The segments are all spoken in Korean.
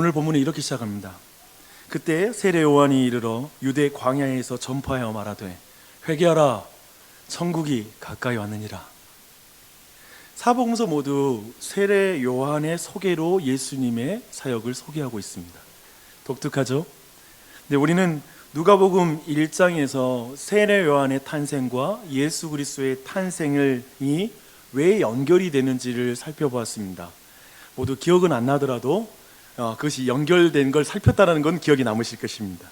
오늘 본문은 이렇게 시작합니다. 그때 세례 요한이 이르러 유대 광야에서 전파하여 말하되 회개하라 천국이 가까이 왔느니라. 사복음서 모두 세례 요한의 소개로 예수님의 사역을 소개하고 있습니다. 독특하죠? 근데 우리는 누가복음 1장에서 세례 요한의 탄생과 예수 그리스도의 탄생이 왜 연결이 되는지를 살펴보았습니다. 모두 기억은 안 나더라도 그것이 연결된 걸 살폈다는 건 기억이 남으실 것입니다.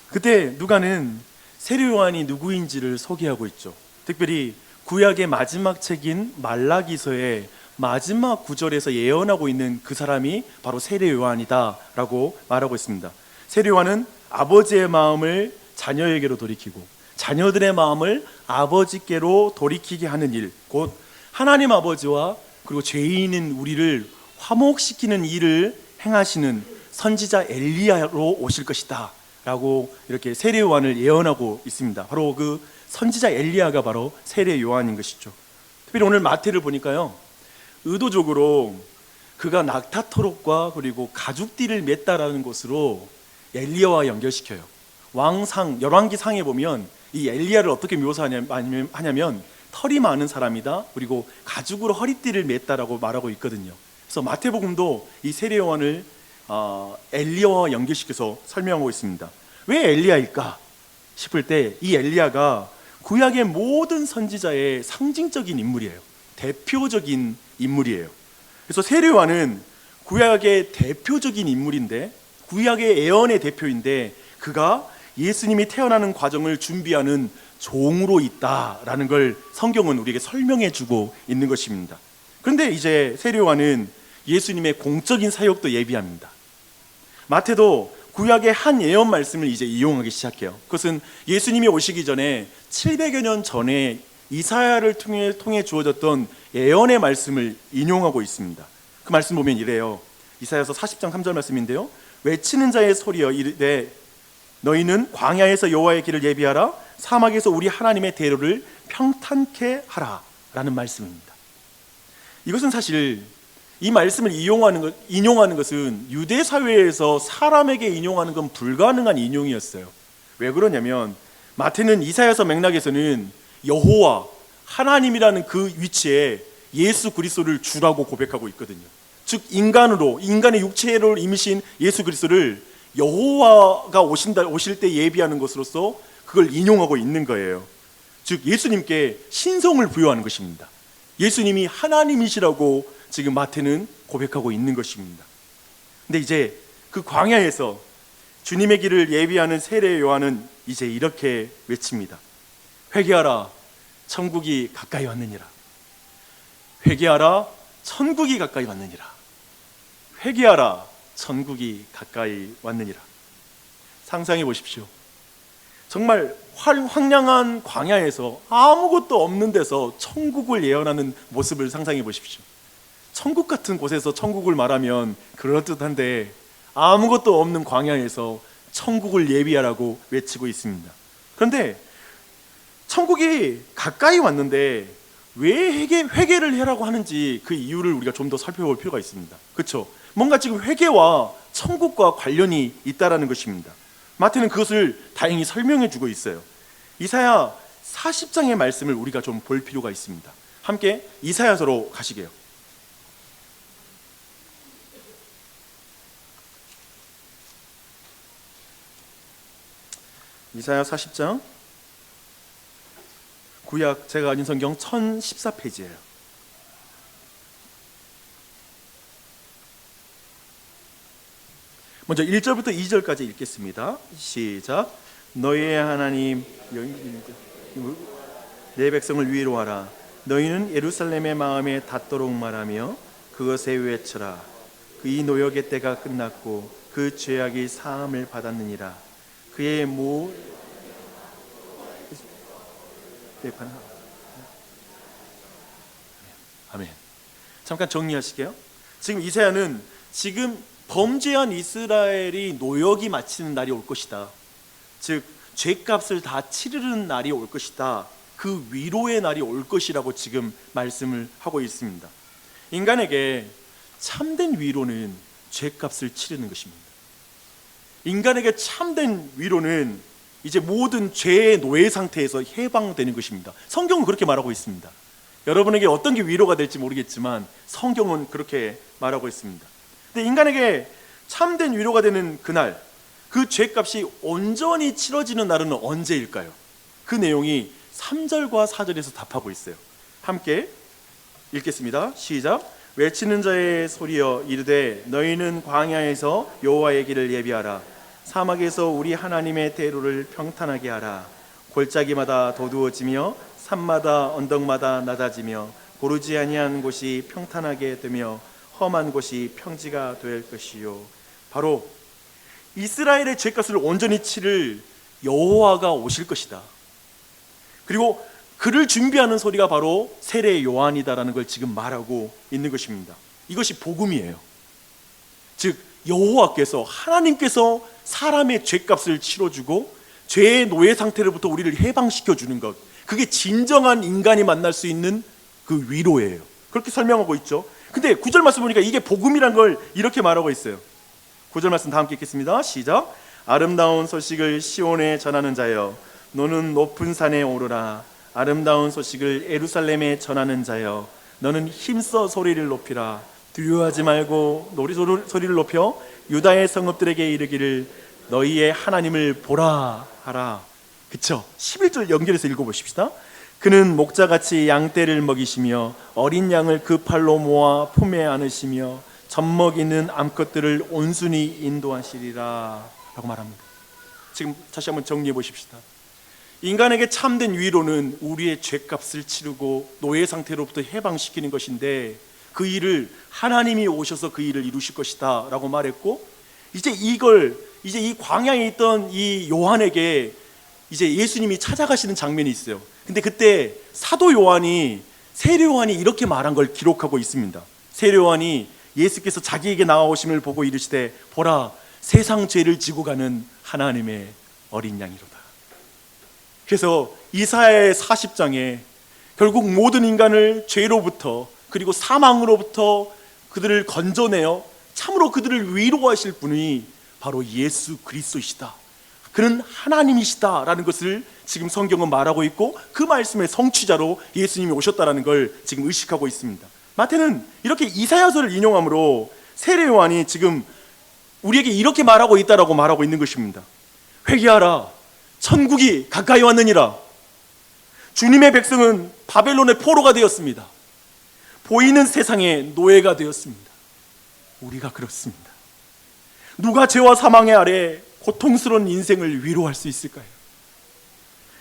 그때 누가는 세례 요한이 누구인지를 소개하고 있죠. 특별히 구약의 마지막 책인 말라기서의 마지막 구절에서 예언하고 있는 그 사람이 바로 세례 요한이다 라고 말하고 있습니다. 세례 요한은 아버지의 마음을 자녀에게로 돌이키고 자녀들의 마음을 아버지께로 돌이키게 하는 일, 곧 하나님 아버지와 그리고 죄인인 우리를 화목시키는 일을 행하시는 선지자 엘리야로 오실 것이다 라고 이렇게 세례 요한을 예언하고 있습니다. 바로 그 선지자 엘리야가 바로 세례 요한인 것이죠. 특별히 오늘 마태를 보니까요, 의도적으로 그가 낙타토록과 그리고 가죽띠를 맸다라는 것으로 엘리야와 연결시켜요. 왕상 열왕기상에 보면 이 엘리야를 어떻게 묘사하냐면 털이 많은 사람이다, 그리고 가죽으로 허리띠를 맸다라고 말하고 있거든요. 그래서 마태복음도 이 세례 요한을 엘리야와 연결시켜서 설명하고 있습니다. 왜 엘리야일까 싶을 때 이 엘리야가 구약의 모든 선지자의 상징적인 인물이에요. 대표적인 인물이에요. 그래서 세례 요한은 구약의 대표적인 인물인데, 구약의 예언의 대표인데, 그가 예수님이 태어나는 과정을 준비하는 종으로 있다라는 걸 성경은 우리에게 설명해 주고 있는 것입니다. 그런데 이제 세례 요한은 예수님의 공적인 사역도 예비합니다. 마태도 구약의 한 예언 말씀을 이제 이용하기 시작해요. 그것은 예수님이 오시기 전에 700여 년 전에 이사야를 통해 주어졌던 예언의 말씀을 인용하고 있습니다. 그 말씀 보면 이래요. 이사야서 40장 3절 말씀인데요, 외치는 자의 소리여 이르되 너희는 광야에서 여호와의 길을 예비하라, 사막에서 우리 하나님의 대로를 평탄케 하라 라는 말씀입니다. 이것은 사실 이 말씀을 인용하는 것은 유대 사회에서 사람에게 인용하는 건 불가능한 인용이었어요. 왜 그러냐면 마태는 이사야서 맥락에서는 여호와 하나님이라는 그 위치에 예수 그리스도를 주라고 고백하고 있거든요. 즉 인간의 육체를 임신 예수 그리스도를 여호와가 오실 때 예비하는 것으로서 그걸 인용하고 있는 거예요. 즉 예수님께 신성을 부여하는 것입니다. 예수님이 하나님이시라고 지금 마태는 고백하고 있는 것입니다. 근데 이제 그 광야에서 주님의 길을 예비하는 세례 요한은 이제 이렇게 외칩니다. 회개하라 천국이 가까이 왔느니라. 회개하라 천국이 가까이 왔느니라. 회개하라 천국이 가까이 왔느니라. 상상해 보십시오. 정말 황량한 광야에서 아무것도 없는 데서 천국을 예언하는 모습을 상상해 보십시오. 천국 같은 곳에서 천국을 말하면 그럴듯한데 아무것도 없는 광야에서 천국을 예비하라고 외치고 있습니다. 그런데 천국이 가까이 왔는데 왜 회개를 해라고 하는지 그 이유를 우리가 좀 더 살펴볼 필요가 있습니다. 그렇죠? 뭔가 지금 회개와 천국과 관련이 있다라는 것입니다. 마태는 그것을 다행히 설명해 주고 있어요. 이사야 40장의 말씀을 우리가 좀 볼 필요가 있습니다. 함께 이사야서로 가시게요. 이사야 40장, 구약 제가 가진 성경 1014페이지예요. 먼저 1절부터 2절까지 읽겠습니다. 시작. 너희의 하나님 내 백성을 위로하라. 너희는 예루살렘의 마음에 닿도록 말하며 그것에 외쳐라. 이 노역의 때가 끝났고 그 죄악이 사함을 받았느니라. 그의 아멘. 잠깐 정리하실게요. 지금 이사야는 지금 범죄한 이스라엘이 노역이 마치는 날이 올 것이다. 즉 죄값을 다 치르는 날이 올 것이다. 그 위로의 날이 올 것이라고 지금 말씀을 하고 있습니다. 인간에게 참된 위로는 죄값을 치르는 것입니다. 인간에게 참된 위로는 이제 모든 죄의 노예 상태에서 해방되는 것입니다. 성경은 그렇게 말하고 있습니다. 여러분에게 어떤 게 위로가 될지 모르겠지만 성경은 그렇게 말하고 있습니다. 근데 인간에게 참된 위로가 되는 그날, 그 죄값이 온전히 치러지는 날은 언제일까요? 그 내용이 3절과 4절에서 답하고 있어요. 함께 읽겠습니다. 시작. 외치는 자의 소리여 이르되 너희는 광야에서 여호와의 길을 예비하라. 사막에서 우리 하나님의 대로를 평탄하게 하라. 골짜기마다 도두어지며 산마다 언덕마다 낮아지며 고르지 아니한 곳이 평탄하게 되며 험한 곳이 평지가 될 것이요. 바로 이스라엘의 죄값을 온전히 치를 여호와가 오실 것이다. 그리고 그를 준비하는 소리가 바로 세례 요한이다라는 걸 지금 말하고 있는 것입니다. 이것이 복음이에요. 즉 여호와께서, 하나님께서 사람의 죄값을 치러주고 죄의 노예 상태로부터 우리를 해방시켜 주는 것, 그게 진정한 인간이 만날 수 있는 그 위로예요. 그렇게 설명하고 있죠. 근데 9절 말씀 보니까 이게 복음이란 걸 이렇게 말하고 있어요. 9절 말씀 다 함께 읽겠습니다. 시작. 아름다운 소식을 시온에 전하는 자여 너는 높은 산에 오르라. 아름다운 소식을 예루살렘에 전하는 자여 너는 힘써 소리를 높이라. 두려워하지 말고 소리를 높여 유다의 성읍들에게 이르기를 너희의 하나님을 보라 하라. 그쵸? 11절 연결해서 읽어보십시다. 그는 목자같이 양떼를 먹이시며 어린 양을 그 팔로 모아 품에 안으시며 젖먹이는 암컷들을 온순히 인도하시리라 라고 말합니다. 지금 다시 한번 정리해 보십시다. 인간에게 참된 위로는 우리의 죄값을 치르고 노예 상태로부터 해방시키는 것인데 그 일을 하나님이 오셔서 그 일을 이루실 것이다 라고 말했고, 이제 이 광야에 있던 이 요한에게 이제 예수님이 찾아가시는 장면이 있어요. 근데 그때 사도 요한이, 세례 요한이 이렇게 말한 걸 기록하고 있습니다. 세례 요한이 예수께서 자기에게 나아오심을 보고 이르시되 보라 세상 죄를 지고 가는 하나님의 어린 양이로다. 그래서 이사야의 40장에 결국 모든 인간을 죄로부터 그리고 사망으로부터 그들을 건져내어 참으로 그들을 위로하실 분이 바로 예수 그리스도이시다, 그는 하나님이시다라는 것을 지금 성경은 말하고 있고, 그 말씀의 성취자로 예수님이 오셨다라는 걸 지금 의식하고 있습니다. 마태는 이렇게 이사야서를 인용함으로 세례 요한이 지금 우리에게 이렇게 말하고 있다라고 말하고 있는 것입니다. 회개하라, 천국이 가까이 왔느니라. 주님의 백성은 바벨론의 포로가 되었습니다. 보이는 세상의 노예가 되었습니다. 우리가 그렇습니다. 누가 죄와 사망의 아래 고통스러운 인생을 위로할 수 있을까요?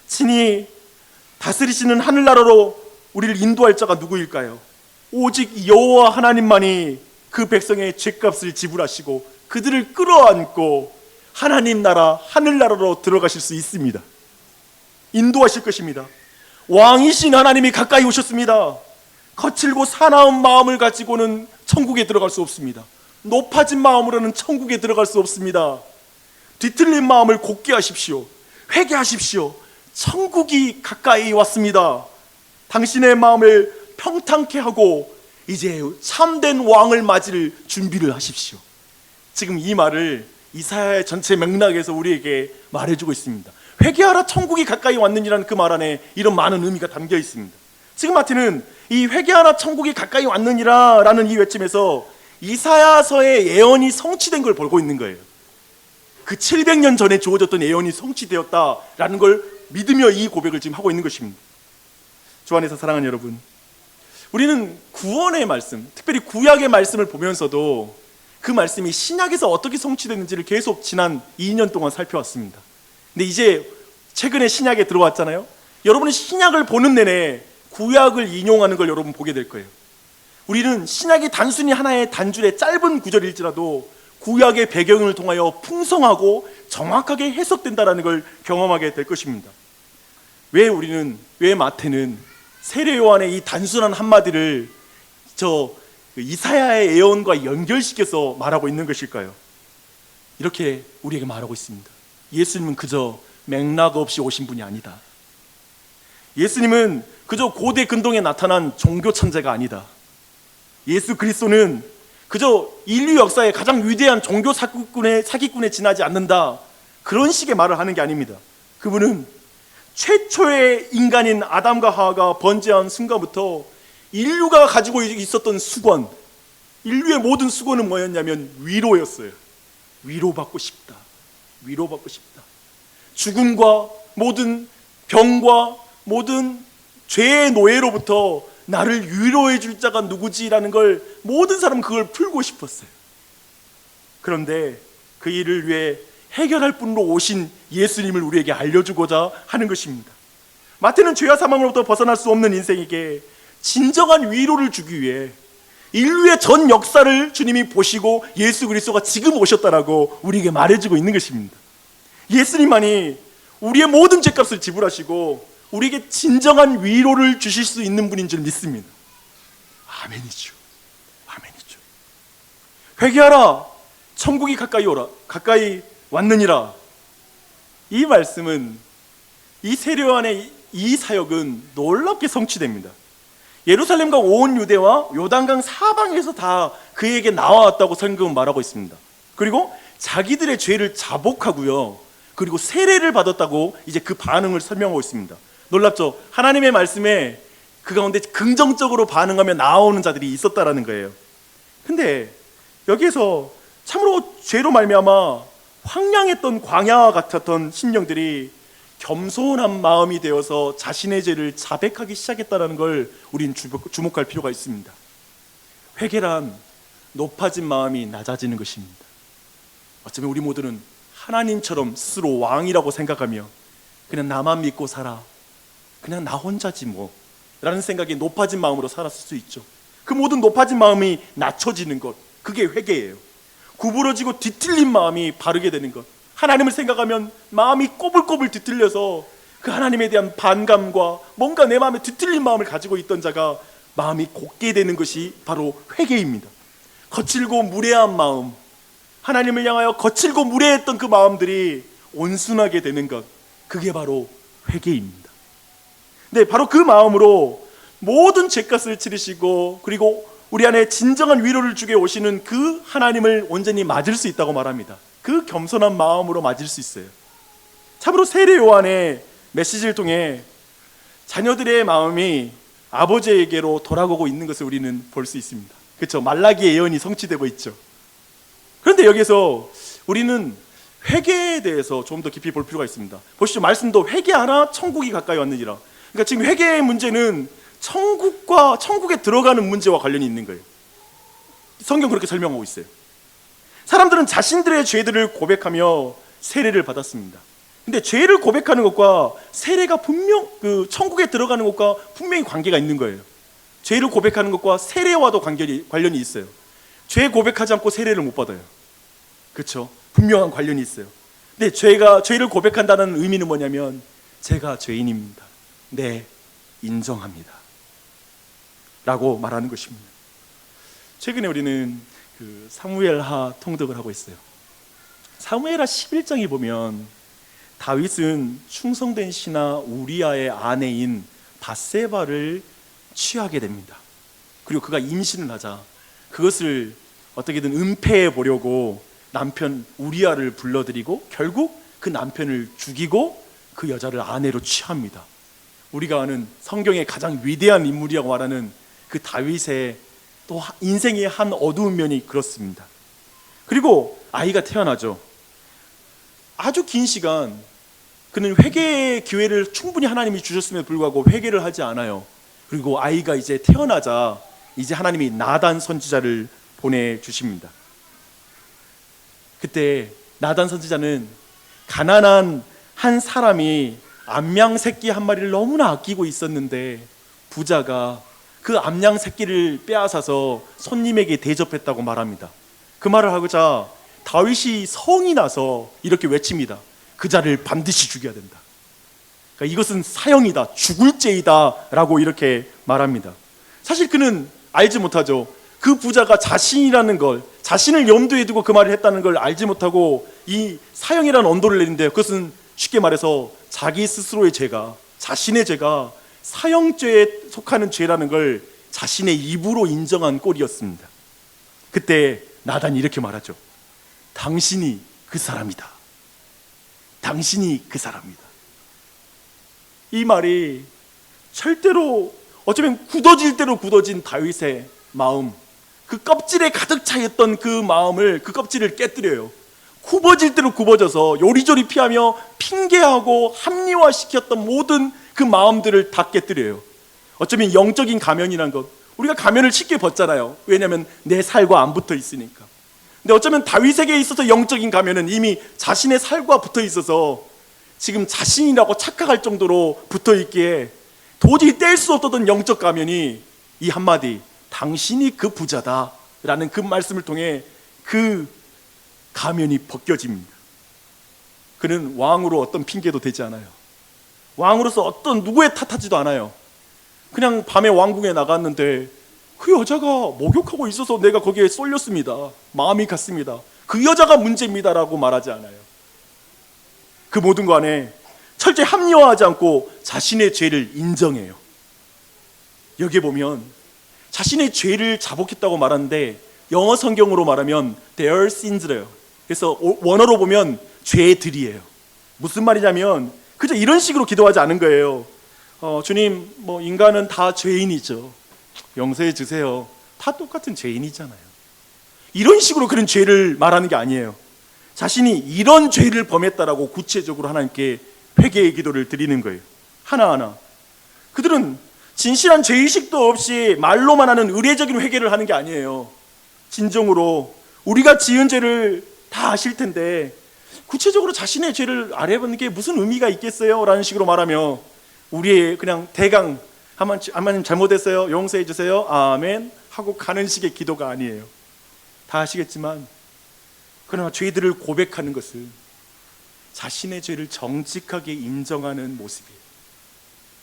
친히 다스리시는 하늘나라로 우리를 인도할 자가 누구일까요? 오직 여호와 하나님만이 그 백성의 죄값을 지불하시고 그들을 끌어안고 하나님 나라, 하늘나라로 들어가실 수 있습니다. 인도하실 것입니다. 왕이신 하나님이 가까이 오셨습니다. 거칠고 사나운 마음을 가지고는 천국에 들어갈 수 없습니다. 높아진 마음으로는 천국에 들어갈 수 없습니다. 뒤틀린 마음을 곧게 하십시오. 회개하십시오. 천국이 가까이 왔습니다. 당신의 마음을 평탄케 하고 이제 참된 왕을 맞을 준비를 하십시오. 지금 이 말을 이사야의 전체 맥락에서 우리에게 말해주고 있습니다. 회개하라, 천국이 가까이 왔느니라는 그 말 안에 이런 많은 의미가 담겨 있습니다. 지금 마태는 이 회개하라, 천국이 가까이 왔느니라 라는 이 외침에서 이사야서의 예언이 성취된 걸 보고 있는 거예요. 그 700년 전에 주어졌던 예언이 성취되었다라는 걸 믿으며 이 고백을 지금 하고 있는 것입니다. 주 안에서 사랑하는 여러분, 우리는 구원의 말씀, 특별히 구약의 말씀을 보면서도 그 말씀이 신약에서 어떻게 성취됐는지를 계속 지난 2년 동안 살펴왔습니다. 근데 이제 최근에 신약에 들어왔잖아요. 여러분은 신약을 보는 내내 구약을 인용하는 걸 여러분 보게 될 거예요. 우리는 신약이 단순히 하나의 단줄의 짧은 구절일지라도 구약의 배경을 통하여 풍성하고 정확하게 해석된다는 걸 경험하게 될 것입니다. 왜 마태는 세례 요한의 이 단순한 한마디를 이사야의 예언과 연결시켜서 말하고 있는 것일까요? 이렇게 우리에게 말하고 있습니다. 예수님은 그저 맥락 없이 오신 분이 아니다. 예수님은 그저 고대 근동에 나타난 종교 천재가 아니다. 예수 그리스도는 그저 인류 역사의 가장 위대한 종교 사기꾼에 지나지 않는다, 그런 식의 말을 하는 게 아닙니다. 그분은 최초의 인간인 아담과 하와가 번제한 순간부터 인류가 가지고 있었던 수건, 인류의 모든 수건은 뭐였냐면 위로였어요. 위로받고 싶다. 위로받고 싶다. 죽음과 모든 병과 모든 죄의 노예로부터 나를 위로해 줄 자가 누구지라는 걸 모든 사람은 그걸 풀고 싶었어요. 그런데 그 일을 위해 해결할 분으로 오신 예수님을 우리에게 알려주고자 하는 것입니다. 마태는 죄와 사망으로부터 벗어날 수 없는 인생에게 진정한 위로를 주기 위해 인류의 전 역사를 주님이 보시고 예수 그리스도가 지금 오셨다라고 우리에게 말해주고 있는 것입니다. 예수님만이 우리의 모든 죄값을 지불하시고 우리에게 진정한 위로를 주실 수 있는 분인 줄 믿습니다. 아멘이죠. 아멘이죠. 회개하라, 천국이 가까이 오라, 가까이 왔느니라. 이 말씀은, 이 세례요한의 이 사역은 놀랍게 성취됩니다. 예루살렘과 온 유대와 요단강 사방에서 다 그에게 나와왔다고 성경은 말하고 있습니다. 그리고 자기들의 죄를 자복하고요, 그리고 세례를 받았다고 이제 그 반응을 설명하고 있습니다. 놀랍죠? 하나님의 말씀에 그 가운데 긍정적으로 반응하며 나오는 자들이 있었다라는 거예요. 근데 여기에서 참으로 죄로 말미암아 황량했던 광야와 같았던 심령들이 겸손한 마음이 되어서 자신의 죄를 자백하기 시작했다는 걸 우리는 주목할 필요가 있습니다. 회개란 높아진 마음이 낮아지는 것입니다. 어쩌면 우리 모두는 하나님처럼 스스로 왕이라고 생각하며 그냥 나만 믿고 살아, 그냥 나 혼자지 뭐 라는 생각이 높아진 마음으로 살았을 수 있죠. 그 모든 높아진 마음이 낮춰지는 것, 그게 회개예요. 구부러지고 뒤틀린 마음이 바르게 되는 것, 하나님을 생각하면 마음이 꼬불꼬불 뒤틀려서 그 하나님에 대한 반감과 뭔가 내 마음에 뒤틀린 마음을 가지고 있던 자가 마음이 곧게 되는 것이 바로 회개입니다. 거칠고 무례한 마음, 하나님을 향하여 거칠고 무례했던 그 마음들이 온순하게 되는 것, 그게 바로 회개입니다. 네, 바로 그 마음으로 모든 죄값을 치르시고 그리고 우리 안에 진정한 위로를 주게 오시는 그 하나님을 온전히 맞을 수 있다고 말합니다. 그 겸손한 마음으로 맞을 수 있어요. 참으로 세례 요한의 메시지를 통해 자녀들의 마음이 아버지에게로 돌아가고 있는 것을 우리는 볼 수 있습니다. 그렇죠? 말라기의 예언이 성취되고 있죠. 그런데 여기서 우리는 회개에 대해서 좀 더 깊이 볼 필요가 있습니다. 보시죠. 말씀도 회개하라, 천국이 가까이 왔느니라. 그러니까 지금 회개의 문제는 천국에 들어가는 문제와 관련이 있는 거예요. 성경 그렇게 설명하고 있어요. 사람들은 자신들의 죄들을 고백하며 세례를 받았습니다. 근데 죄를 고백하는 것과 세례가 분명 천국에 들어가는 것과 분명히 관계가 있는 거예요. 죄를 고백하는 것과 세례와도 관련이 있어요. 죄 고백하지 않고 세례를 못 받아요. 그렇죠? 분명한 관련이 있어요. 근데 죄를 고백한다는 의미는 뭐냐면 제가 죄인입니다. 네, 인정합니다 라고 말하는 것입니다. 최근에 우리는 사무엘하 통독을 하고 있어요. 사무엘하 11장에 보면 다윗은 충성된 신하 우리아의 아내인 밧세바를 취하게 됩니다. 그리고 그가 임신을 하자 그것을 어떻게든 은폐해 보려고 남편 우리아를 불러들이고 결국 그 남편을 죽이고 그 여자를 아내로 취합니다. 우리가 아는 성경의 가장 위대한 인물이라고 말하는 그 다윗의 또 인생의 한 어두운 면이 그렇습니다. 그리고 아이가 태어나죠. 아주 긴 시간 그는 회개의 기회를 충분히 하나님이 주셨음에도 불구하고 회개를 하지 않아요. 그리고 아이가 이제 태어나자 이제 하나님이 나단 선지자를 보내주십니다. 그때 나단 선지자는 가난한 한 사람이 암양 새끼 한 마리를 너무나 아끼고 있었는데 부자가 그 암양 새끼를 빼앗아서 손님에게 대접했다고 말합니다. 그 말을 하고자 다윗이 성이 나서 이렇게 외칩니다. 그 자를 반드시 죽여야 된다. 그러니까 이것은 사형이다, 죽을 죄이다 라고 이렇게 말합니다. 사실 그는 알지 못하죠. 그 부자가 자신이라는 걸, 자신을 염두에 두고 그 말을 했다는 걸 알지 못하고 이 사형이라는 언도를 내린대요. 그것은 쉽게 말해서 자기 스스로의 죄가, 자신의 죄가 사형죄에 속하는 죄라는 걸 자신의 입으로 인정한 꼴이었습니다. 그때 나단이 이렇게 말하죠. 당신이 그 사람이다. 당신이 그 사람이다. 이 말이 절대로 어쩌면 굳어질 대로 굳어진 다윗의 마음, 그 껍질에 가득 차있던 그 마음을, 그 껍질을 깨뜨려요. 굽어질 대로 굽어져서 요리조리 피하며 핑계하고 합리화시켰던 모든 그 마음들을 다 깨뜨려요. 어쩌면 영적인 가면이란 것, 우리가 가면을 쉽게 벗잖아요. 왜냐하면 내 살과 안 붙어 있으니까. 근데 어쩌면 다윗에게 있어서 영적인 가면은 이미 자신의 살과 붙어 있어서 지금 자신이라고 착각할 정도로 붙어 있기에 도저히 뗄 수 없었던 영적 가면이 이 한마디, 당신이 그 부자다 라는 그 말씀을 통해 그 가면이 벗겨집니다. 그는 왕으로 어떤 핑계도 되지 않아요. 왕으로서 어떤 누구의 탓하지도 않아요. 그냥 밤에 왕궁에 나갔는데 그 여자가 목욕하고 있어서 내가 거기에 쏠렸습니다. 마음이 갔습니다. 그 여자가 문제입니다 라고 말하지 않아요. 그 모든 거 안에 철저히 합리화하지 않고 자신의 죄를 인정해요. 여기에 보면 자신의 죄를 자복했다고 말하는데 영어 성경으로 말하면 their sins래요. 그래서 원어로 보면 죄들이에요. 무슨 말이냐면 그저 이런 식으로 기도하지 않은 거예요. 주님, 뭐 인간은 다 죄인이죠. 용서해 주세요. 다 똑같은 죄인이잖아요. 이런 식으로 그런 죄를 말하는 게 아니에요. 자신이 이런 죄를 범했다라고 구체적으로 하나님께 회개의 기도를 드리는 거예요. 하나하나. 그들은 진실한 죄의식도 없이 말로만 하는 의례적인 회개를 하는 게 아니에요. 진정으로 우리가 지은 죄를 다 아실 텐데 구체적으로 자신의 죄를 알아보는 게 무슨 의미가 있겠어요? 라는 식으로 말하며 우리의 그냥 대강 하나님 잘못했어요, 용서해 주세요, 아멘 하고 가는 식의 기도가 아니에요. 다 아시겠지만 그러나 죄들을 고백하는 것은 자신의 죄를 정직하게 인정하는 모습이에요.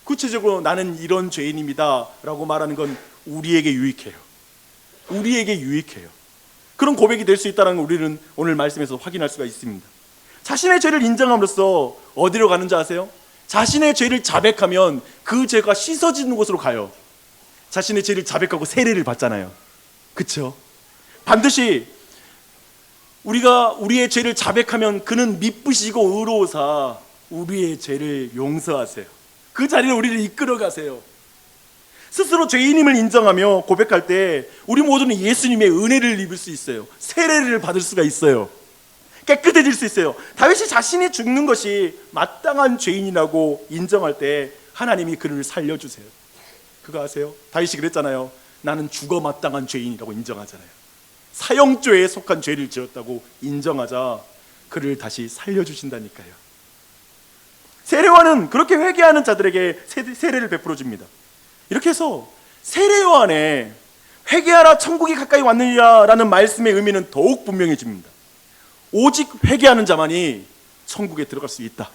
구체적으로 나는 이런 죄인입니다 라고 말하는 건 우리에게 유익해요. 우리에게 유익해요. 그런 고백이 될 수 있다는 걸 우리는 오늘 말씀에서 확인할 수가 있습니다. 자신의 죄를 인정함으로써 어디로 가는지 아세요? 자신의 죄를 자백하면 그 죄가 씻어지는 곳으로 가요. 자신의 죄를 자백하고 세례를 받잖아요. 그렇죠? 반드시 우리가 우리의 죄를 자백하면 그는 미쁘시고 의로우사 우리의 죄를 용서하세요. 그 자리를 우리를 이끌어 가세요. 스스로 죄인임을 인정하며 고백할 때 우리 모두는 예수님의 은혜를 입을 수 있어요. 세례를 받을 수가 있어요. 깨끗해질 수 있어요. 다윗이 자신이 죽는 것이 마땅한 죄인이라고 인정할 때 하나님이 그를 살려주세요. 그거 아세요? 다윗이 그랬잖아요. 나는 죽어 마땅한 죄인이라고 인정하잖아요. 사형죄에 속한 죄를 지었다고 인정하자 그를 다시 살려주신다니까요. 세례요한은 그렇게 회개하는 자들에게 세례를 베풀어 줍니다. 이렇게 해서 세례요한의 회개하라 천국이 가까이 왔느니라 라는 말씀의 의미는 더욱 분명해집니다. 오직 회개하는 자만이 천국에 들어갈 수 있다.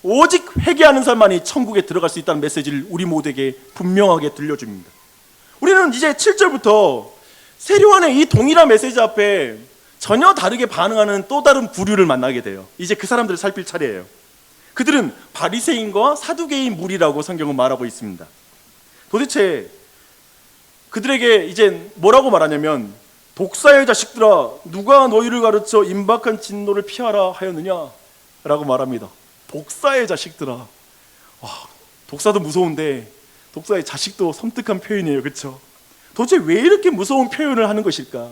오직 회개하는 사람만이 천국에 들어갈 수 있다는 메시지를 우리 모두에게 분명하게 들려줍니다. 우리는 이제 7절부터 세례요한의 이 동일한 메시지 앞에 전혀 다르게 반응하는 또 다른 부류를 만나게 돼요. 이제 그 사람들을 살필 차례예요. 그들은 바리새인과 사두개인 무리라고 성경은 말하고 있습니다. 도대체 그들에게 이제 뭐라고 말하냐면 독사의 자식들아 누가 너희를 가르쳐 임박한 진노를 피하라 하였느냐 라고 말합니다. 독사의 자식들아. 와, 독사도 무서운데 독사의 자식도 섬뜩한 표현이에요. 그렇죠? 도대체 왜 이렇게 무서운 표현을 하는 것일까?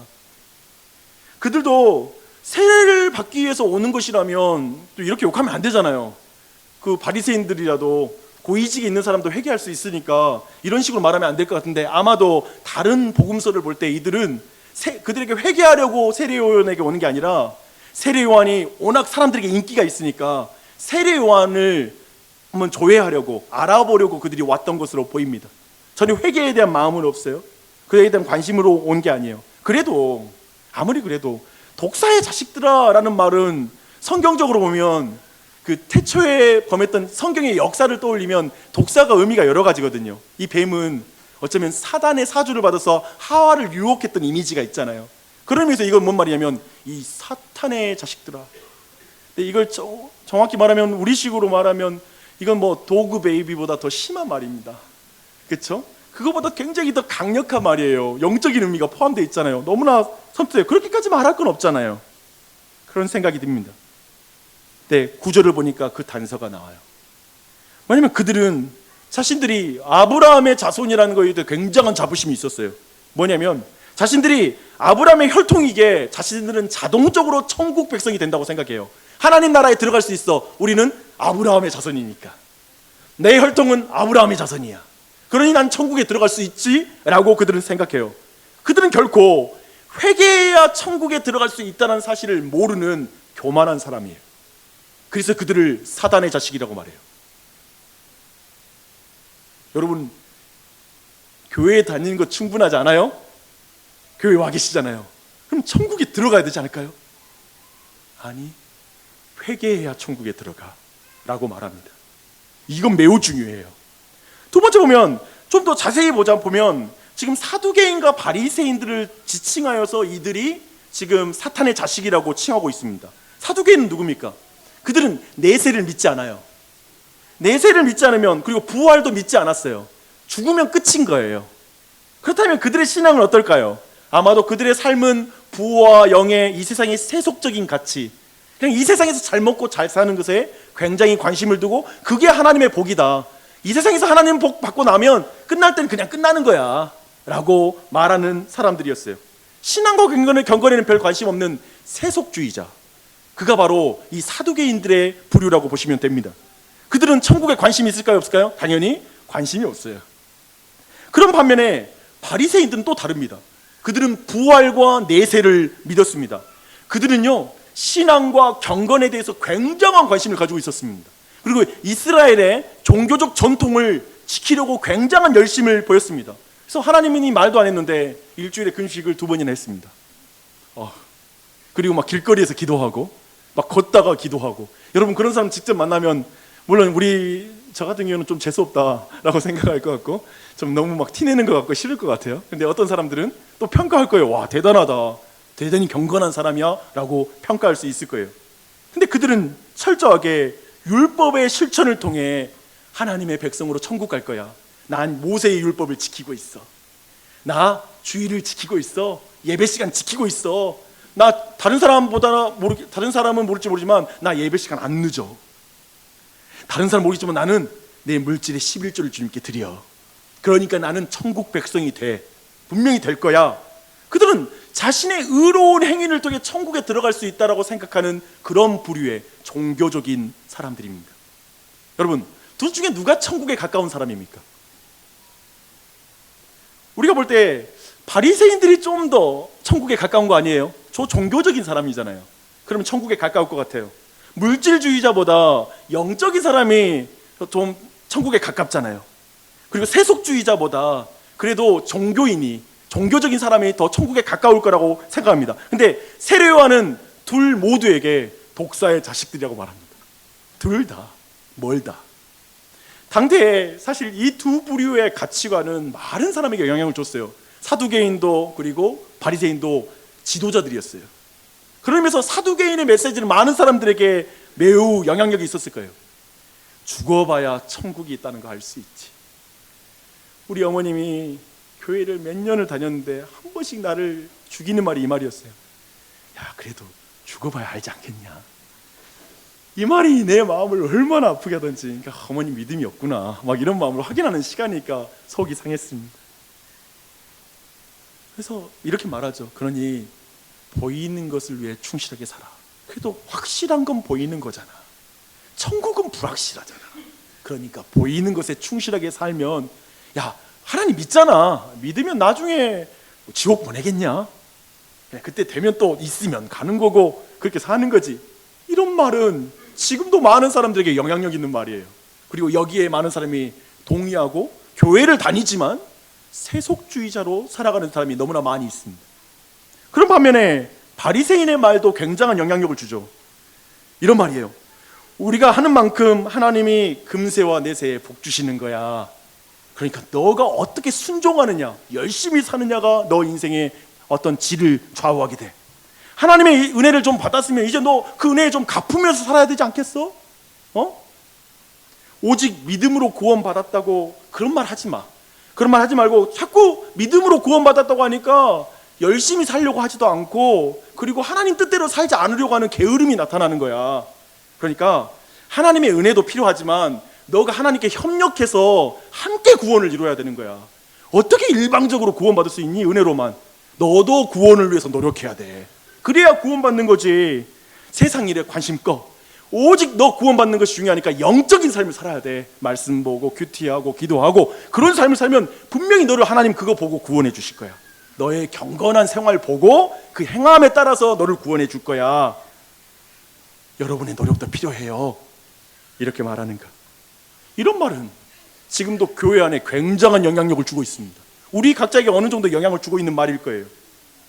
그들도 세례를 받기 위해서 오는 것이라면 또 이렇게 욕하면 안 되잖아요. 그 바리새인들이라도 고위직에 있는 사람도 회개할 수 있으니까 이런 식으로 말하면 안 될 것 같은데 아마도 다른 복음서를 볼 때 이들은 그들에게 회개하려고 세례요한에게 오는 게 아니라 세례요한이 워낙 사람들에게 인기가 있으니까 세례요한을 한번 조회하려고 알아보려고 그들이 왔던 것으로 보입니다. 전혀 회개에 대한 마음은 없어요. 그에 대한 관심으로 온 게 아니에요. 그래도 아무리 그래도 독사의 자식들아 라는 말은 성경적으로 보면 그 태초에 범했던 성경의 역사를 떠올리면 독사가 의미가 여러 가지거든요. 이 뱀은 어쩌면 사단의 사주를 받아서 하와를 유혹했던 이미지가 있잖아요. 그런 의미에서 이건 뭔 말이냐면 이 사탄의 자식들아. 근데 이걸 정확히 말하면 우리식으로 말하면 이건 뭐 도그 베이비보다 더 심한 말입니다. 그렇죠? 그거보다 굉장히 더 강력한 말이에요. 영적인 의미가 포함되어 있잖아요. 너무나 섬뜩해요. 그렇게까지 말할 건 없잖아요. 그런 생각이 듭니다. 네, 구절을 보니까 그 단서가 나와요. 왜냐면 그들은 자신들이 아브라함의 자손이라는 거에 대해 굉장한 자부심이 있었어요. 뭐냐면 자신들이 아브라함의 혈통이기에 자신들은 자동적으로 천국 백성이 된다고 생각해요. 하나님 나라에 들어갈 수 있어. 우리는 아브라함의 자손이니까. 내 혈통은 아브라함의 자손이야. 그러니 난 천국에 들어갈 수 있지? 라고 그들은 생각해요. 그들은 결코 회개해야 천국에 들어갈 수 있다는 사실을 모르는 교만한 사람이에요. 그래서 그들을 사단의 자식이라고 말해요. 여러분, 교회에 다니는 거 충분하지 않아요? 교회 와 계시잖아요. 그럼 천국에 들어가야 되지 않을까요? 아니, 회개해야 천국에 들어가 라고 말합니다. 이건 매우 중요해요. 두 번째 보면, 좀 더 자세히 보면 지금 사두개인과 바리새인들을 지칭하여서 이들이 지금 사탄의 자식이라고 칭하고 있습니다. 사두개인은 누굽니까? 그들은 내세를 믿지 않아요. 내세를 믿지 않으면, 그리고 부활도 믿지 않았어요. 죽으면 끝인 거예요. 그렇다면 그들의 신앙은 어떨까요? 아마도 그들의 삶은 부와 영의 이 세상의 세속적인 가치, 그냥 이 세상에서 잘 먹고 잘 사는 것에 굉장히 관심을 두고 그게 하나님의 복이다. 이 세상에서 하나님 복 받고 나면 끝날 때는 그냥 끝나는 거야 라고 말하는 사람들이었어요. 신앙과 경건에는 별 관심 없는 세속주의자, 그가 바로 이 사두개인들의 부류라고 보시면 됩니다. 그들은 천국에 관심이 있을까요, 없을까요? 당연히 관심이 없어요. 그런 반면에 바리새인들은 또 다릅니다. 그들은 부활과 내세를 믿었습니다. 그들은요, 신앙과 경건에 대해서 굉장한 관심을 가지고 있었습니다. 그리고 이스라엘의 종교적 전통을 지키려고 굉장한 열심을 보였습니다. 그래서 하나님이 말도 안 했는데 일주일에 금식을 2번이나 했습니다. 그리고 막 길거리에서 기도하고 막 걷다가 기도하고. 여러분, 그런 사람 직접 만나면 물론 저 같은 경우는 좀 재수없다라고 생각할 것 같고 좀 너무 막 티내는 것 같고 싫을 것 같아요. 근데 어떤 사람들은 또 평가할 거예요. 와, 대단하다, 대단히 경건한 사람이야 라고 평가할 수 있을 거예요. 근데 그들은 철저하게 율법의 실천을 통해 하나님의 백성으로 천국 갈 거야. 난 모세의 율법을 지키고 있어. 나 주일을 지키고 있어. 예배 시간 지키고 있어. 나 다른 사람은 모를지 모르지만 나 예배 시간 안 늦어. 다른 사람 모르겠지만 나는 내 물질의 11조를 주님께 드려. 그러니까 나는 천국 백성이 돼. 분명히 될 거야. 그들은 자신의 의로운 행위를 통해 천국에 들어갈 수 있다고 생각하는 그런 부류의 종교적인 사람들입니다. 여러분, 둘 중에 누가 천국에 가까운 사람입니까? 우리가 볼 때 바리새인들이 좀 더 천국에 가까운 거 아니에요? 저 종교적인 사람이잖아요. 그러면 천국에 가까울 것 같아요. 물질주의자보다 영적인 사람이 좀 천국에 가깝잖아요. 그리고 세속주의자보다 그래도 종교적인 사람이 더 천국에 가까울 거라고 생각합니다. 근데 세례 요한은 둘 모두에게 독사의 자식들이라고 말합니다. 둘 다 멀다. 당대에 사실 이 두 부류의 가치관은 많은 사람에게 영향을 줬어요. 사두개인도 그리고 바리새인도 지도자들이었어요. 그러면서 사두개인의 메시지는 많은 사람들에게 매우 영향력이 있었을 거예요. 죽어봐야 천국이 있다는 거 알 수 있지. 우리 어머님이 교회를 몇 년을 다녔는데 한 번씩 나를 죽이는 말이 이 말이었어요. 야, 그래도 죽어봐야 알지 않겠냐. 이 말이 내 마음을 얼마나 아프게 하던지. 그러니까 어머님 믿음이 없구나, 막 이런 마음으로 확인하는 시간이니까 속이 상했습니다. 그래서 이렇게 말하죠. 그러니 보이는 것을 위해 충실하게 살아. 그래도 확실한 건 보이는 거잖아. 천국은 불확실하잖아. 그러니까 보이는 것에 충실하게 살면, 야, 하나님 믿잖아. 믿으면 나중에 지옥 보내겠냐? 그때 되면 또 있으면 가는 거고 그렇게 사는 거지. 이런 말은 지금도 많은 사람들에게 영향력 있는 말이에요. 그리고 여기에 많은 사람이 동의하고 교회를 다니지만 세속주의자로 살아가는 사람이 너무나 많이 있습니다. 그런 반면에 바리새인의 말도 굉장한 영향력을 주죠. 이런 말이에요. 우리가 하는 만큼 하나님이 금세와 내세에 복 주시는 거야. 그러니까 너가 어떻게 순종하느냐, 열심히 사느냐가 너 인생의 어떤 질을 좌우하게 돼. 하나님의 은혜를 좀 받았으면 이제 너 그 은혜에 좀 갚으면서 살아야 되지 않겠어? 오직 믿음으로 구원 받았다고 그런 말 하지 마. 그런 말 하지 말고 자꾸 믿음으로 구원받았다고 하니까 열심히 살려고 하지도 않고, 그리고 하나님 뜻대로 살지 않으려고 하는 게으름이 나타나는 거야. 그러니까 하나님의 은혜도 필요하지만 너가 하나님께 협력해서 함께 구원을 이루어야 되는 거야. 어떻게 일방적으로 구원받을 수 있니? 은혜로만. 너도 구원을 위해서 노력해야 돼. 그래야 구원받는 거지. 세상 일에 관심 꺼. 오직 너 구원받는 것이 중요하니까 영적인 삶을 살아야 돼. 말씀 보고 큐티하고 기도하고 그런 삶을 살면 분명히 너를 하나님 그거 보고 구원해 주실 거야. 너의 경건한 생활 보고 그 행함에 따라서 너를 구원해 줄 거야. 여러분의 노력도 필요해요. 이렇게 말하는 거. 이런 말은 지금도 교회 안에 굉장한 영향력을 주고 있습니다. 우리 각자에게 어느 정도 영향을 주고 있는 말일 거예요.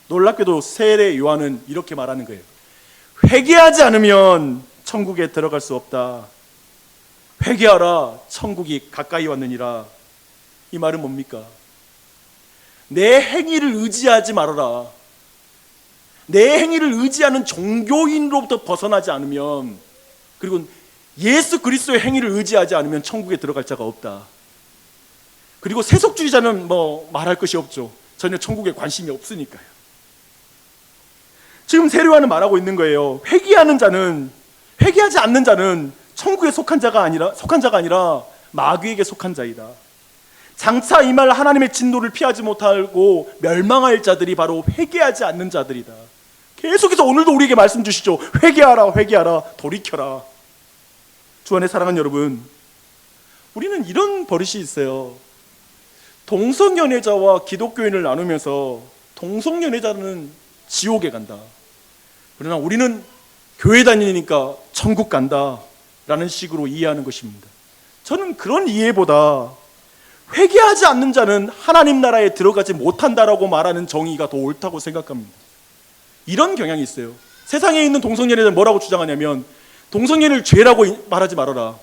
놀랍게도 세례 요한은 이렇게 말하는 거예요. 회개하지 않으면 천국에 들어갈 수 없다. 회개하라, 천국이 가까이 왔느니라. 이 말은 뭡니까? 내 행위를 의지하지 말아라. 내 행위를 의지하는 종교인으로부터 벗어나지 않으면, 그리고 예수 그리스도의 행위를 의지하지 않으면 천국에 들어갈 자가 없다. 그리고 세속주의자는 뭐 말할 것이 없죠. 전혀 천국에 관심이 없으니까요. 지금 세례 요한은 말하고 있는 거예요. 회개하지 않는 자는 천국에 속한 자가 아니라 마귀에게 속한 자이다. 장차 임할 하나님의 진노를 피하지 못하고 멸망할 자들이 바로 회개하지 않는 자들이다. 계속해서 오늘도 우리에게 말씀 주시죠. 회개하라, 회개하라, 돌이켜라. 주 안에 사랑하는 여러분, 우리는 이런 버릇이 있어요. 동성연애자와 기독교인을 나누면서 동성연애자는 지옥에 간다. 그러나 우리는 교회 다니니까 천국 간다 라는 식으로 이해하는 것입니다. 저는 그런 이해보다 회개하지 않는 자는 하나님 나라에 들어가지 못한다라고 말하는 정의가 더 옳다고 생각합니다. 이런 경향이 있어요. 세상에 있는 동성연애자는 뭐라고 주장하냐면, 동성연애를 죄라고 말하지 말아라.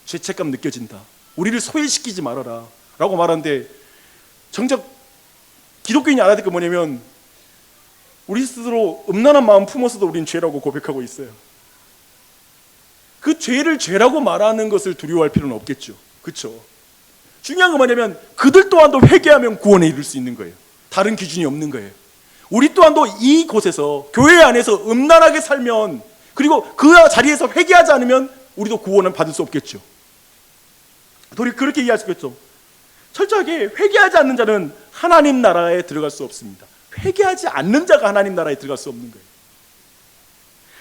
죄책감 느껴진다. 우리를 소외시키지 말아라 라고 말하는데, 정작 기독교인이 알아야 될 게 뭐냐면, 우리 스스로 음란한 마음 품어서도 우린 죄라고 고백하고 있어요. 그 죄를 죄라고 말하는 것을 두려워할 필요는 없겠죠. 그렇죠? 중요한 건 뭐냐면 그들 또한도 회개하면 구원에 이를 수 있는 거예요. 다른 기준이 없는 거예요. 우리 또한도 이곳에서 교회 안에서 음란하게 살면, 그리고 그 자리에서 회개하지 않으면 우리도 구원을 받을 수 없겠죠. 그렇게 이해할 수 있겠죠. 철저하게 회개하지 않는 자는 하나님 나라에 들어갈 수 없습니다. 회개하지 않는 자가 하나님 나라에 들어갈 수 없는 거예요.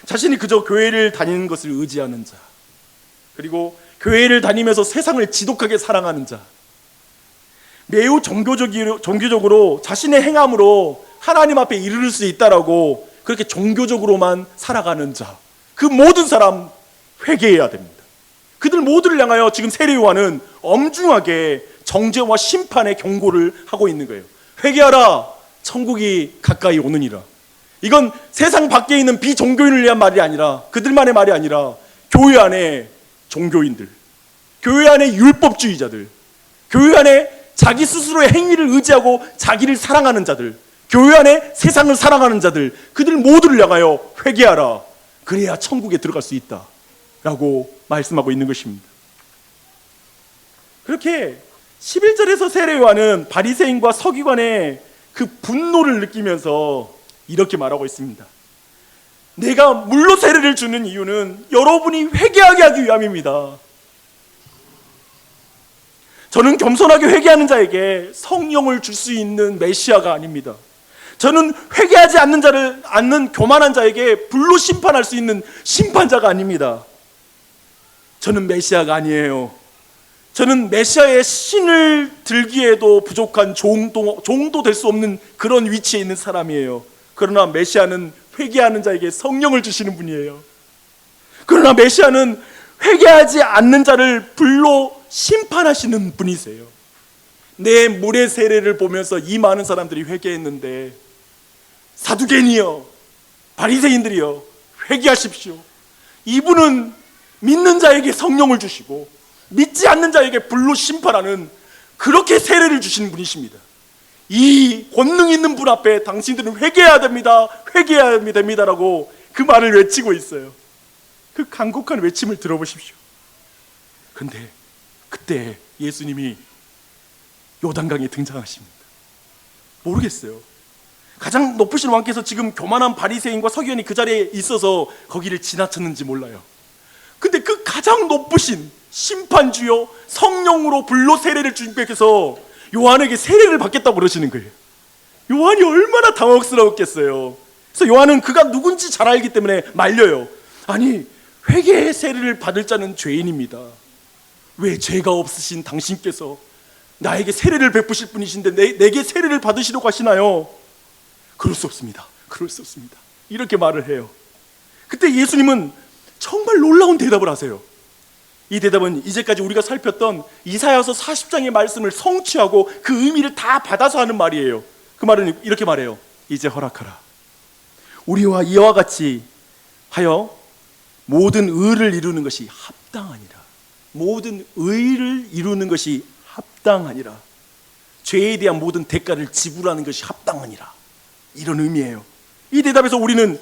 자신이 그저 교회를 다니는 것을 의지하는 자, 그리고 교회를 다니면서 세상을 지독하게 사랑하는 자, 매우 종교적으로 자신의 행함으로 하나님 앞에 이르를 수 있다라고 그렇게 종교적으로만 살아가는 자, 그 모든 사람 회개해야 됩니다. 그들 모두를 향하여 지금 세례 요한은 엄중하게 정죄와 심판의 경고를 하고 있는 거예요. 회개하라, 천국이 가까이 오느니라. 이건 세상 밖에 있는 비종교인을 위한 말이 아니라, 그들만의 말이 아니라 교회 안에 종교인들, 교회 안에 율법주의자들, 교회 안에 자기 스스로의 행위를 의지하고 자기를 사랑하는 자들, 교회 안에 세상을 사랑하는 자들, 그들 모두를 향하여 회개하라. 그래야 천국에 들어갈 수 있다 라고 말씀하고 있는 것입니다. 그렇게 11절에서 세례 요한은 바리새인과 서기관의 그 분노를 느끼면서 이렇게 말하고 있습니다. 내가 물로 세례를 주는 이유는 여러분이 회개하게 하기 위함입니다. 저는 겸손하게 회개하는 자에게 성령을 줄 수 있는 메시아가 아닙니다. 저는 회개하지 않는 교만한 자에게 불로 심판할 수 있는 심판자가 아닙니다. 저는 메시아가 아니에요. 저는 메시아의 신을 들기에도 부족한 종도 될 수 없는 그런 위치에 있는 사람이에요. 그러나 메시아는 회개하는 자에게 성령을 주시는 분이에요. 그러나 메시아는 회개하지 않는 자를 불로 심판하시는 분이세요. 내 물의 세례를 보면서 이 많은 사람들이 회개했는데, 사두개인이여, 바리새인들이여, 회개하십시오. 이분은 믿는 자에게 성령을 주시고 믿지 않는 자에게 불로 심판하는, 그렇게 세례를 주시는 분이십니다. 이 권능 있는 분 앞에 당신들은 회개해야 됩니다, 회개해야 됩니다라고 그 말을 외치고 있어요. 그 간곡한 외침을 들어보십시오. 근데 그때 예수님이 요단강에 등장하십니다. 모르겠어요. 가장 높으신 왕께서 지금 교만한 바리새인과 서기관이 그 자리에 있어서 거기를 지나쳤는지 몰라요. 근데 그 가장 높으신 심판주요 성령으로 불로 세례를 주님께서 요한에게 세례를 받겠다고 그러시는 거예요. 요한이 얼마나 당혹스러웠겠어요. 그래서 요한은 그가 누군지 잘 알기 때문에 말려요. 아니, 회개의 세례를 받을 자는 죄인입니다. 왜 죄가 없으신 당신께서 나에게 세례를 베푸실 분이신데 내게 세례를 받으시려고 하시나요? 그럴 수 없습니다. 그럴 수 없습니다. 이렇게 말을 해요. 그때 예수님은 정말 놀라운 대답을 하세요. 이 대답은 이제까지 우리가 살폈던 이사야서 40장의 말씀을 성취하고 그 의미를 다 받아서 하는 말이에요. 그 말은 이렇게 말해요. 이제 허락하라. 우리와 이와 같이 하여 모든 의를 이루는 것이 합당하니라. 모든 의를 이루는 것이 합당하니라. 죄에 대한 모든 대가를 지불하는 것이 합당하니라. 이런 의미예요. 이 대답에서 우리는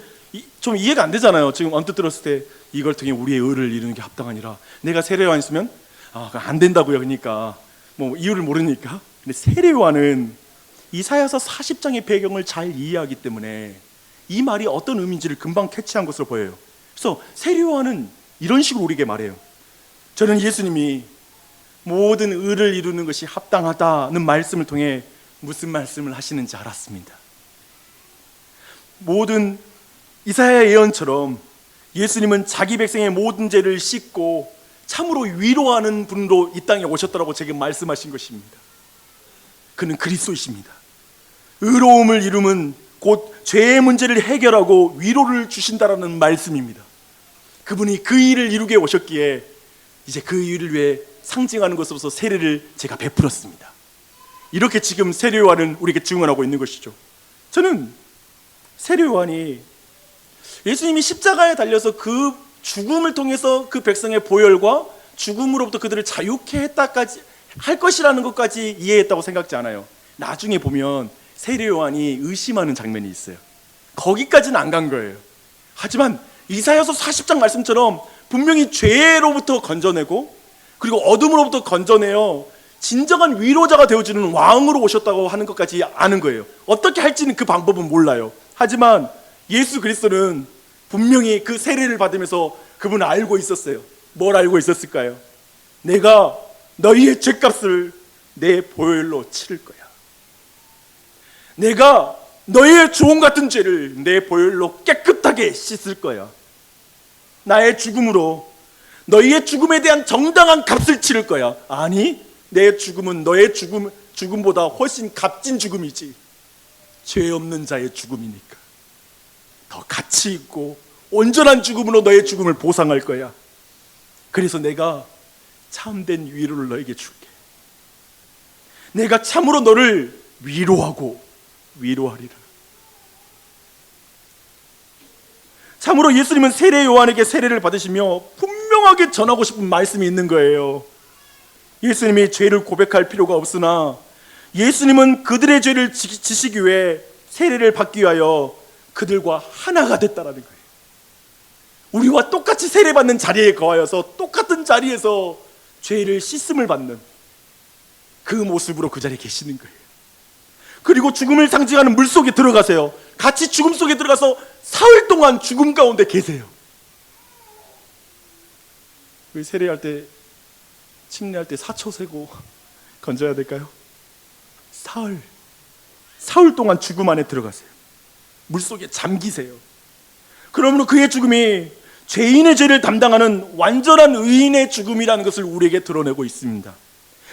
좀 이해가 안 되잖아요. 지금 언뜻 들었을 때 이걸 통해 우리의 의를 이루는 게 합당하니라. 내가 세례요한 있으면 안 된다고요. 그러니까 뭐 이유를 모르니까. 근데 세례요한은 이사야서 40장의 배경을 잘 이해하기 때문에 이 말이 어떤 의미인지를 금방 캐치한 것으로 보여요. 그래서 세례요한은 이런 식으로 우리에게 말해요. 저는 예수님이 모든 의를 이루는 것이 합당하다는 말씀을 통해 무슨 말씀을 하시는지 알았습니다. 모든 이사야 예언처럼 예수님은 자기 백성의 모든 죄를 씻고 참으로 위로하는 분으로 이 땅에 오셨다고 제게 말씀하신 것입니다. 그는 그리스도이십니다. 의로움을 이루면 곧 죄의 문제를 해결하고 위로를 주신다라는 말씀입니다. 그분이 그 일을 이루게 오셨기에 이제 그 일을 위해 상징하는 것으로서 세례를 제가 베풀었습니다. 이렇게 지금 세례요한은 우리에게 증언하고 있는 것이죠. 저는 세례요한이 예수님이 십자가에 달려서 그 죽음을 통해서 그 백성의 보혈과 죽음으로부터 그들을 자유케 했다까지 할 것이라는 것까지 이해했다고 생각지 않아요. 나중에 보면 세례요한이 의심하는 장면이 있어요. 거기까지는 안 간 거예요. 하지만 이사야서 40장 말씀처럼 분명히 죄로부터 건져내고 그리고 어둠으로부터 건져내어 진정한 위로자가 되어주는 왕으로 오셨다고 하는 것까지 아는 거예요. 어떻게 할지는 그 방법은 몰라요. 하지만 예수 그리스도는 분명히 그 세례를 받으면서 그분은 알고 있었어요. 뭘 알고 있었을까요? 내가 너희의 죄값을 내 보혈로 치를 거야. 내가 너희의 주홍 같은 죄를 내 보혈로 깨끗하게 씻을 거야. 나의 죽음으로 너희의 죽음에 대한 정당한 값을 치를 거야. 아니, 내 죽음은 너의 죽음보다 훨씬 값진 죽음이지. 죄 없는 자의 죽음이니까 더 가치 있고 온전한 죽음으로 너의 죽음을 보상할 거야. 그래서 내가 참된 위로를 너에게 줄게. 내가 참으로 너를 위로하고 위로하리라. 참으로 예수님은 세례 요한에게 세례를 받으시며 분명하게 전하고 싶은 말씀이 있는 거예요. 예수님이 죄를 고백할 필요가 없으나 예수님은 그들의 죄를 지시기 위해 세례를 받기 위하여 그들과 하나가 됐다라는 거예요. 우리와 똑같이 세례받는 자리에 거하여서 똑같은 자리에서 죄를 씻음을 받는 그 모습으로 그 자리에 계시는 거예요. 그리고 죽음을 상징하는 물 속에 들어가세요. 같이 죽음 속에 들어가서 사흘 동안 죽음 가운데 계세요. 우리 세례할 때 침례할 때 사초 세고 건져야 될까요? 사흘 동안 죽음 안에 들어가세요. 물 속에 잠기세요. 그러므로 그의 죽음이 죄인의 죄를 담당하는 완전한 의인의 죽음이라는 것을 우리에게 드러내고 있습니다.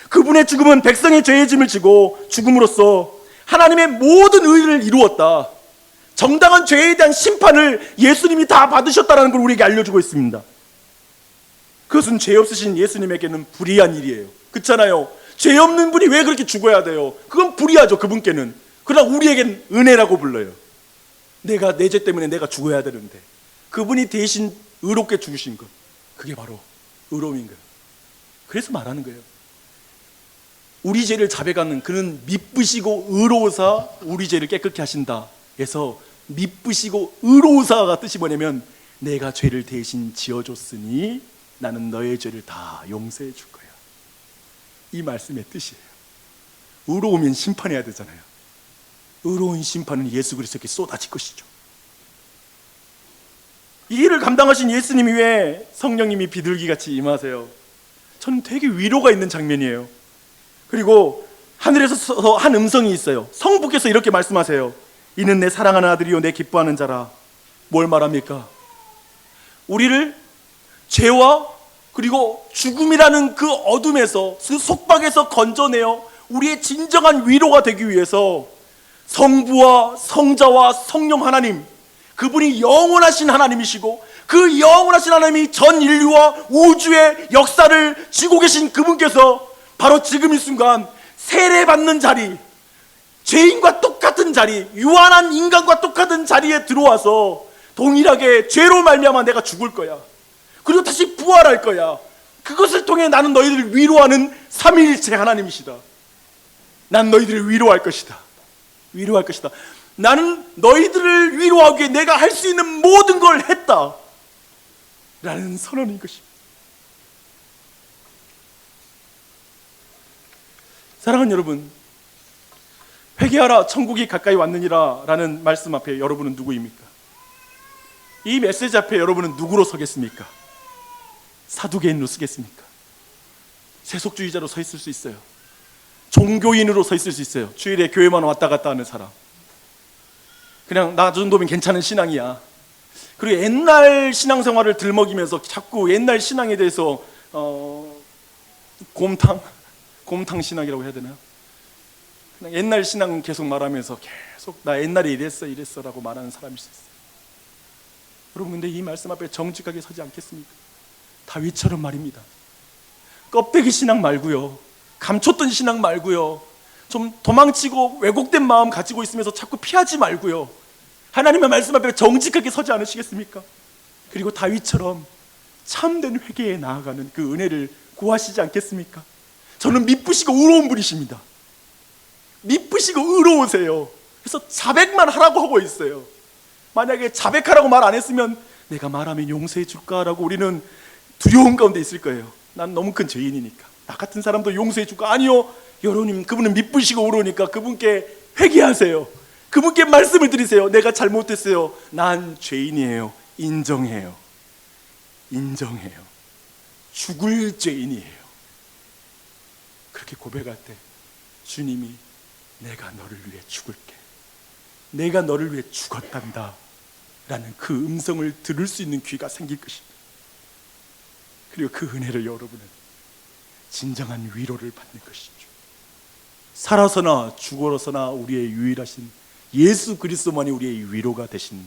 그분의 죽음은 백성의 죄의 짐을 지고 죽음으로써 하나님의 모든 의를 이루었다. 정당한 죄에 대한 심판을 예수님이 다 받으셨다는 걸 우리에게 알려주고 있습니다. 그것은 죄 없으신 예수님에게는 불의한 일이에요. 그렇잖아요. 죄 없는 분이 왜 그렇게 죽어야 돼요? 그건 불의하죠, 그분께는. 그러나 우리에겐 은혜라고 불러요. 내가 내 죄 때문에 내가 죽어야 되는데 그분이 대신 의롭게 죽으신 것, 그게 바로 의로움인 거예요. 그래서 말하는 거예요. 우리 죄를 자백하는 그는 미쁘시고 의로우사 우리 죄를 깨끗게 하신다 해서 미쁘시고 의로우사가 뜻이 뭐냐면 내가 죄를 대신 지어줬으니 나는 너의 죄를 다 용서해 줄 거야. 이 말씀의 뜻이에요. 의로우면 심판해야 되잖아요. 의로운 심판은 예수 그리스도께 쏟아질 것이죠. 이 일을 감당하신 예수님이 왜 성령님이 비둘기같이 임하세요? 저는 되게 위로가 있는 장면이에요. 그리고 하늘에서 한 음성이 있어요. 성부께서 이렇게 말씀하세요. 이는 내 사랑하는 아들이요 내 기뻐하는 자라. 뭘 말합니까? 우리를 죄와 그리고 죽음이라는 그 어둠에서, 그 속박에서 건져내어 우리의 진정한 위로가 되기 위해서 성부와 성자와 성령 하나님, 그분이 영원하신 하나님이시고 그 영원하신 하나님이 전 인류와 우주의 역사를 쥐고 계신 그분께서 바로 지금 이 순간 세례받는 자리, 죄인과 똑같은 자리, 유한한 인간과 똑같은 자리에 들어와서 동일하게 죄로 말미암아 내가 죽을 거야, 그리고 다시 부활할 거야, 그것을 통해 나는 너희들을 위로하는 삼위일체 하나님이시다. 난 너희들을 위로할 것이다. 위로할 것이다. 나는 너희들을 위로하기 위해 내가 할 수 있는 모든 걸 했다 라는 선언인 것입니다. 사랑하는 여러분, 회개하라 천국이 가까이 왔느니라 라는 말씀 앞에 여러분은 누구입니까? 이 메시지 앞에 여러분은 누구로 서겠습니까? 사두개인으로 서겠습니까? 세속주의자로 서 있을 수 있어요. 종교인으로 서 있을 수 있어요. 주일에 교회만 왔다 갔다 하는 사람, 그냥 나 정도면 괜찮은 신앙이야. 그리고 옛날 신앙생활을 들먹이면서 자꾸 옛날 신앙에 대해서 곰탕 신앙이라고 해야 되나요? 그냥 옛날 신앙 계속 말하면서 계속 나 옛날에 이랬어라고 말하는 사람일 수 있어요. 여러분, 근데 이 말씀 앞에 정직하게 서지 않겠습니까? 다윗처럼 말입니다. 껍데기 신앙 말고요, 감췄던 신앙 말고요, 좀 도망치고 왜곡된 마음 가지고 있으면서 자꾸 피하지 말고요, 하나님의 말씀 앞에 정직하게 서지 않으시겠습니까? 그리고 다윗처럼 참된 회개에 나아가는 그 은혜를 구하시지 않겠습니까? 저는 미쁘시고 의로운 분이십니다. 미쁘시고 의로우세요. 그래서 자백만 하라고 하고 있어요. 만약에 자백하라고 말 안 했으면 내가 말하면 용서해 줄까라고 우리는 두려운 가운데 있을 거예요. 난 너무 큰 죄인이니까 나 같은 사람도 용서해 줄까? 아니요, 여러분, 그분은 미쁘시고 의로우니까 그분께 회개하세요. 그분께 말씀을 드리세요. 내가 잘못했어요. 난 죄인이에요. 인정해요. 죽을 죄인이에요. 그렇게 고백할 때 주님이 내가 너를 위해 죽을게, 내가 너를 위해 죽었단다 라는 그 음성을 들을 수 있는 귀가 생길 것입니다. 그리고 그 은혜를 여러분은 진정한 위로를 받는 것이죠. 살아서나 죽어서나 우리의 유일하신 예수 그리스도만이 우리의 위로가 되신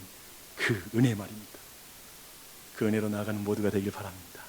그 은혜 말입니다. 그 은혜로 나아가는 모두가 되길 바랍니다.